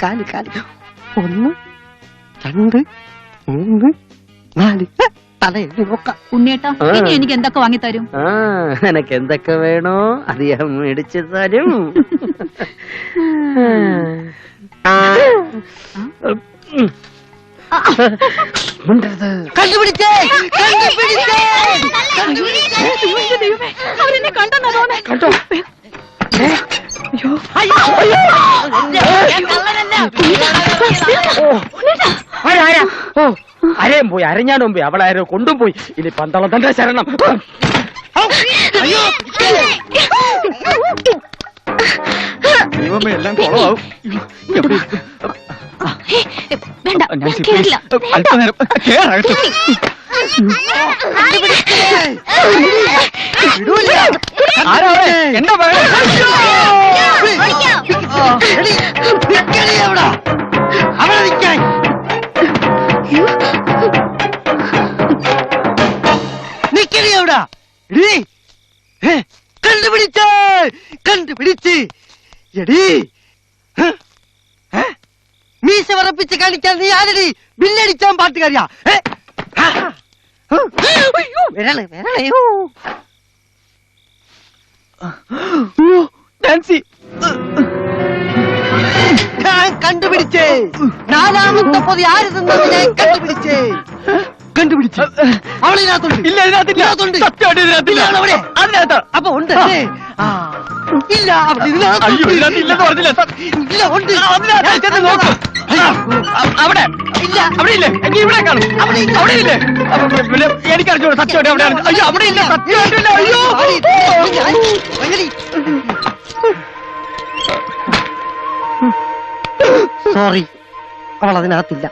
കാല് കാല് 1 2 3 4 തലയിൽ നോക്കാം. ഉണ്ണിയേട്ടാ ഇനി എനിക്ക് എന്തൊക്കെ വാങ്ങിത്തരും? എനക്ക് എന്തൊക്കെ വേണോ അത് ഞാൻ മേടിച്ചു തരും. കണ്ടുപിടിച്ചേ അവരെന്നെ കണ്ടെന്നോ? കണ്ടോ? അരയും പോയി, അരഞ്ഞാനും പോയി, അവളാരോ കൊണ്ടുപോയി. ഇനി പന്തളം തന്റെ ശരണം. ദൈവമേ, എല്ലാം കുളമാവും. അല്പനേരം കേറാകട്ടെ. എന്താ കണ്ടുപിടിച്ചേ കണ്ടുപിടിച്ച് എടീ മീശ വറപ്പിച്ച് കാണിക്കാൻ നീ ആരടി? ബില്ലടിച്ചാൻ പാട്ടുകാരിയാ? വിരള് വിരളേ. നാൻസി ഞാൻ കണ്ടുപിടിച്ചേ. 4ാമത്തെ പൊതി ആര് തിന്നത് ഞാൻ കണ്ടുപിടിച്ചേ. കണ്ടുപിടിച്ചു. അവളിനകത്തുണ്ട്. ഇല്ല, ഇതിനകത്തുണ്ട്. അതിനകത്ത് അപ്പൊ ഉണ്ട്. ഇല്ല, ഇല്ലെന്ന് പറഞ്ഞില്ല. ഇല്ല, ഉണ്ട്. നോക്കും. അവിടെ ഇല്ല, അവിടെ ഇല്ലേ? എങ്കിൽ ഇവിടെ കാണും. അവിടെ ഇല്ലേ? എനിക്കറിഞ്ഞോ സത്യമായിട്ട് അവിടെയാണ്. അയ്യോ, അവിടെ ഇല്ല, സത്യമായിട്ടില്ല. അയ്യോ, സോറി, അവൾ അതിനകത്തില്ല.